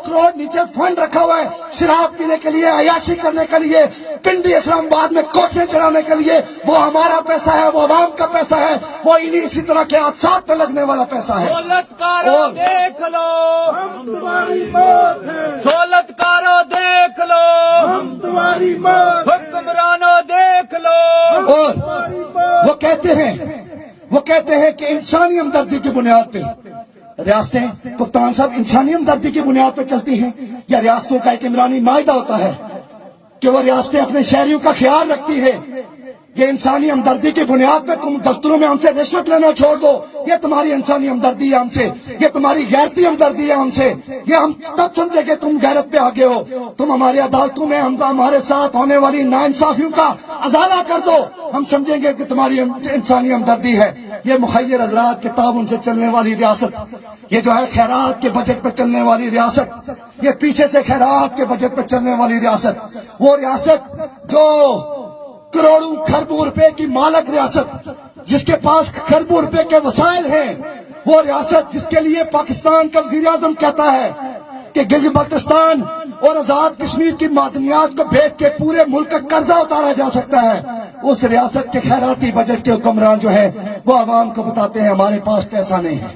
करोड़ नीचे फंड रखा हुआ है शराब पीने के लिए, अयाशी करने के लिए, पिंडी इस्लामाबाद में कोठे चढ़ाने के लिए। वो हमारा पैसा है, वो अवाम का पैसा है, वो इन्हीं इसी तरह के हादसात पे लगने वाला पैसा है। दौलतकारों देख लो, हम तुम्हारी मौत है, दौलतकारों देख लो, हम तुम्हारी मौत, हुक्मरानों देख लो। और वो कहते हैं कि इंसानी हमदर्दी की बुनियाद पे रियासतें, कप्तान साहब, इंसानी हमदर्दी की बुनियाद पे चलती हैं या रियासतों का एक इमरानी मायदा होता है कि वो रियासतें अपने शहरियों का ख्याल रखती है? ये इंसानी हमदर्दी की बुनियाद पे तुम दफ्तरों में हमसे रिश्वत लेना छोड़ दो, ये तुम्हारी इंसानी हमदर्दी है हमसे, ये तुम्हारी गैरती हमदर्दी है हमसे। ये हम तब समझे कि तुम गैरत पे आगे हो, तुम हमारी अदालतों में हमारे साथ होने वाली नाइंसाफियों का अजाला कर दो, हम समझेंगे कि तुम्हारी इंसानी हमदर्दी है। ये मुखय्यर हजरात के ताउन से चलने वाली रियासत, ये जो है खैरात के बजट पे चलने वाली रियासत, ये पीछे से खैरात के बजट पे चलने वाली रियासत, वो रियासत जो करोड़ों खरबों रुपए की मालक रियासत, जिसके पास खरबों रुपए के वसाइल हैं, वो रियासत जिसके लिए पाकिस्तान का वज़ीर आज़म कहता है कि गिलगित-बाल्टिस्तान और आजाद कश्मीर की मादनियात को बेच के पूरे मुल्क का कर्जा उतारा जा सकता है, उस रियासत के खैराती बजट के हुक्मरान जो है वो आवाम को बताते हैं हमारे पास पैसा नहीं है।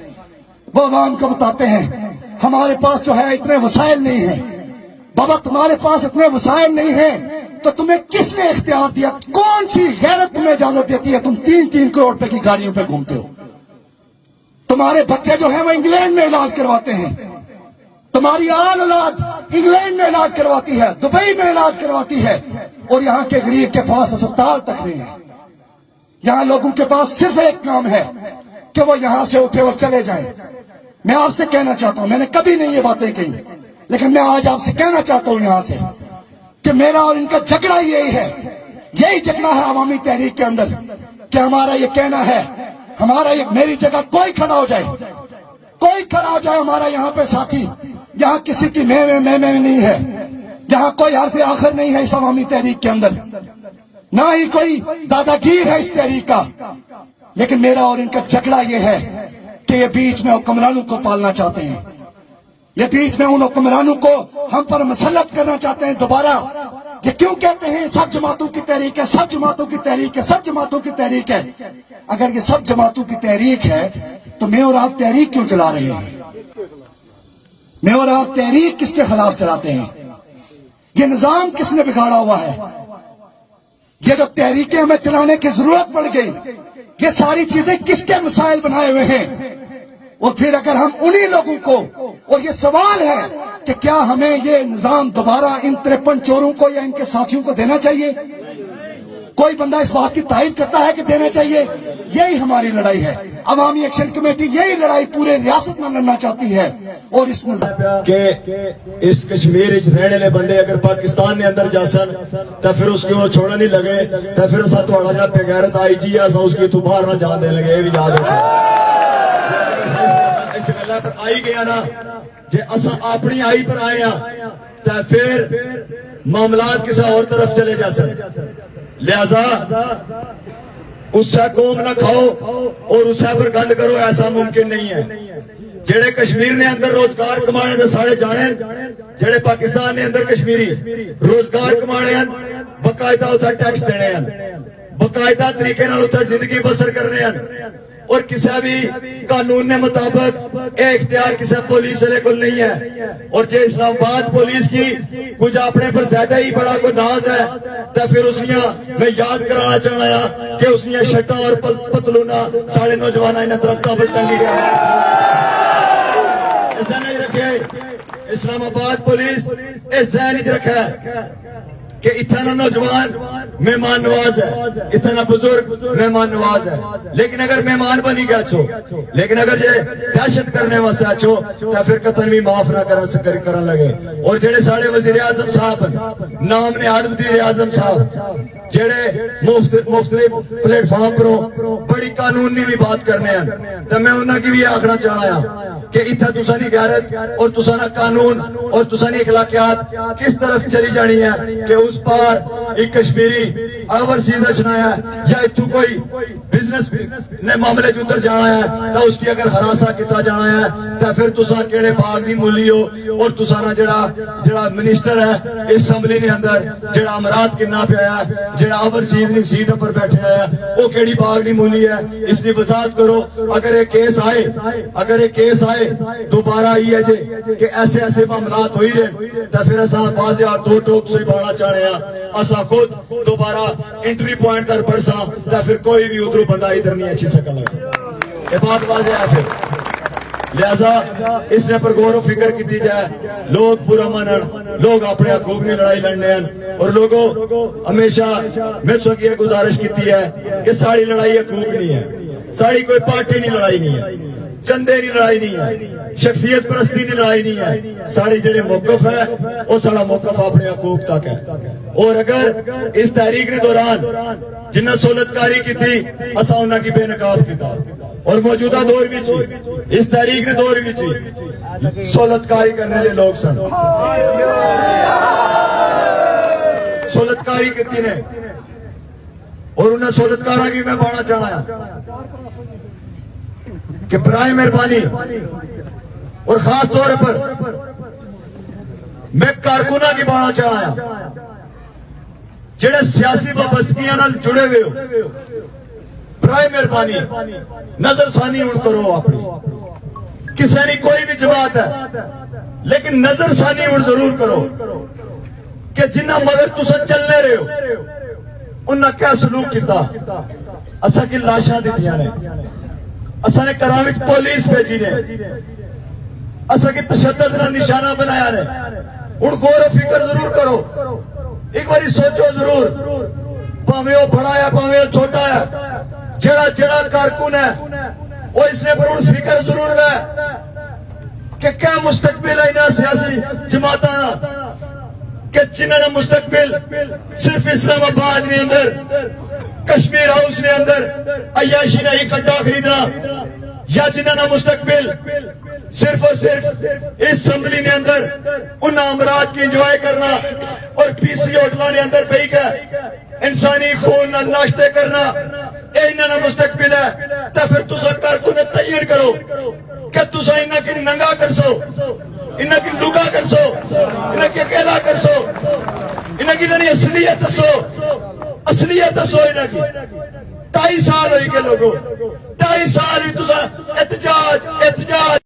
वो आवाम को बताते हैं हमारे पास जो है इतने वसाइल नहीं है। बाबा तुम्हारे पास इतने वसाइल नहीं है तो तुम्हें किसने इख्तियार दिया? कौन सी गैरत तुम्हें इजाजत देती है? तुम 3-3 करोड़ रुपए की गाड़ियों पे घूमते हो। तुम्हारे बच्चे जो हैं वो इंग्लैंड में इलाज करवाते हैं, तुम्हारी आल औलाद इंग्लैंड में इलाज करवाती है, दुबई में इलाज करवाती है, और यहाँ के गरीब के पास अस्पताल तक नहीं है। यहाँ लोगों के पास सिर्फ एक काम है कि वो यहाँ से उठे और चले जाएं। मैं आपसे कहना चाहता हूँ, मैंने कभी नहीं ये बातें कही, लेकिन मैं आज आपसे कहना चाहता हूँ यहाँ से कि मेरा और इनका झगड़ा यही है, यही झगड़ा है अवामी तहरीक के अंदर कि हमारा ये कहना है, हमारा ये, मेरी जगह कोई खड़ा हो जाए, कोई खड़ा हो जाए हमारा यहाँ पे साथी, यहाँ किसी की मैं नहीं है, यहाँ कोई हर्फ आखिर नहीं है इस अवामी तहरीक के अंदर, ना ही कोई दादागीर है इस तहरीक का। लेकिन मेरा और इनका झगड़ा ये है कि ये बीच में हुक्मरानों को पालना चाहते हैं, ये बीच में उन हुक्मरानों को हम पर मसलत करना चाहते हैं दोबारा। ये क्यों कहते हैं सब जमातों की तहरीक है, सब जमातों की तहरीक है, सब जमातों की तहरीक है? अगर ये सब जमातों की तहरीक है तो मैं और आप तहरीक क्यों चला रहे हैं? मैं और आप तहरीक किसके खिलाफ चलाते हैं? ये निजाम किसने बिगाड़ा हुआ है? ये जो तहरीकें हमें चलाने की जरूरत पड़ गई, ये सारी चीजें किसके मसाइल बनाए हुए हैं? और फिर अगर हम उन्हीं लोगों को, और ये सवाल है कि क्या हमें ये निजाम दोबारा इन 53 चोरों को या इनके साथियों को देना चाहिए? कोई बंदा इस बात की तारीफ करता है कि देना चाहिए? यही हमारी लड़ाई है। अवामी एक्शन कमेटी यही लड़ाई पूरे रियासत में लड़ना चाहती है। और इस के इस कश्मीर रहने वाले बंदे अगर पाकिस्तान ने अंदर जासन तो फिर उसके वो छोड़न नहीं लगे, तो फिर असा थोड़ा जा बेगैरत आई जी असा उसकी तू बाहर ना जान दे लगे। ये भी याद रखो, इस गल्ला पर आई गया ना, जे असा अपनी आई पर आए हैं तो फिर मामलात किसी और तरफ चले जा सन। लिहाजा उससे कौम ना खाओ और उससे पर गंद करो, ऐसा मुमकिन नहीं है। जेड़े कश्मीर ने अंदर रोजगार कमाने दे सारे जाने, जेड़े पाकिस्तान ने अंदर कश्मीरी रोजगार कमाने हैं, बकायदा उधर टैक्स देने हैं, बकायदा तरीके नाल उधर जिंदगी बसर करने हैं, और किसी भी कानून ने मुताबिक ये इख्तियार किसी पुलिस वाले को नहीं है। और जो इस्लामाबाद पुलिस की कुछ अपने पर ज्यादा ही बड़ा कोई नाज है तो फिर उसनिया मैं याद कराना चाहना कि उसनिया शर्टा और पतलूना साढ़े नौजवान इन्हें दरख्तों पर टंगी गया। ऐसा नहीं रखे इस्लामाबाद पुलिस, ऐसा नहीं रखा कि इतना नौजवान मेहमान नवाज है, इतना बुजुर्ग मेहमान नवाज है। लेकिन अगर मेहमान बनी गया छो, लेकिन अगर ये दहशत करने वास्ते अच्छो तो फिर कतन भी माफ ना कर लगे। और जेड़े साढ़े वजीर आजम साहब नाम ने आद वजीर आजम साहब जेड़े मुख्तलिफ प्लेटफॉर्म पर बड़ी कानूनी भी बात करने हैं, तो मैं उन्होंने की भी आखना चाहना कि इतना तुसा नहीं गैरत और तुसा ना कानून और तुसा नहीं अखलाकियात किस तरफ चली जानी है कि उस पार एक कश्मीरी अवर सीधा चुनाया या इतू कोई बिजनेस بزنس نے معاملے جو ادھر جانا ہے تو اس کی اگر ہراساں کیتا جانا ہے تو پھر تسا کیڑے باغ نہیں مولی ہو اور تسا نا جڑا منسٹر ہے اسمبلی نے اندر جڑا امرات کرنا پیا ہے جڑا اوورسیز نہیں سیٹ پر بیٹھے ہے وہ کیڑی باغ نہیں مولی ہے اس کی وضاحت کرو. اگر یہ کیس آئے دوبارہ یہ ہے کہ ایسے ایسے معاملات ہوئی رہے تو پھر اساں واضح اور دو ٹوک سے پانا چاہنے ہیں اساں خود دوبارہ انٹری پوائنٹ در برساں تو پھر کوئی بھی ادھر بندہ ادھر نہیں اچھی سکل لگا. یہ بات واضح ہے پھر لہذا اس نے پر غور و فکر کی جائے. لوگ پورا منن لوگ اپنے حقوق میں لڑائی لڑنے ہیں اور لوگوں ہمیشہ میں سو کی گزارش کی ہے کہ ساری لڑائی حقوق نہیں ہے, ساری کوئی پارٹی نہیں لڑائی نہیں ہے, چندے نہیں لڑائی نہیں ہے, شخصیت پرستی نہیں لڑائی نہیں ہے. ساری جڑے موقف ہے وہ سارا موقف اپنے حقوق تک ہے. اور اگر اس تحریک نے دوران جنہیں سہولت کاری کی تھی اسا انہاں کی بے نقاب کیتا اور موجودہ دور بھی چی اس تحریک نے دور بھی چی سہولت کاری کرنے لے لوگ سن سہولت کاری کی نے اور انہیں سہولت کارا کی میں بانا چاہنا ہے کہ برائے مہربانی اور خاص طور پر میں کارکنہ کی بانا چاہنا ہے جڑے سیاسی وابستگیاں نال جڑے ہوئے ہو برائے مہربانی نظر ثانی ان کرو اپنی کسی نے کوئی بھی جماعت ہے لیکن نظر ثانی ان ضرور کرو کہ جنہ مگر تسا چلنے رہے ہو انہاں کیا سلوک کیتا. اسا کی لاشاں دیتیاں نے, اسا نے کراں وچ پولیس بھیجی نے, اسا کی تشدد نہ نشانہ بنایا نے. ہن غور و فکر ضرور کرو, ایک باری سوچو ضرور پاویں وہ بڑا ہے پاویں وہ چھوٹا ہے جڑا کارکن ہے وہ اس نے پر ان فکر ضرور لے کہ کیا مستقبل ہے انہاں سیاسی جماعتاں کہ جنہاں نے مستقبل صرف اسلام آباد نے اندر کشمیر ہاؤس نے اندر عیاشی نہیں کٹا خریدنا یا جنہاں نے مستقبل صرف اور صرف اس اسمبلی نے اندر ان امراض کی انجوائے کرنا اور پی سی ہوٹلوں نے اندر پہی کا انسانی خون نہ ناشتے کرنا اے انہاں مستقبل ہے تو پھر تسا کارکن تیار کرو کہ تسا انہاں کی ننگا کر سو, انہاں کی لگا کر سو, انہاں کی اکیلا کر سو, انہاں کی ننی اصلیت دسو انہاں کی. 2.5 سال ہوئی کے لوگوں 2.5 سال ہی تسا احتجاج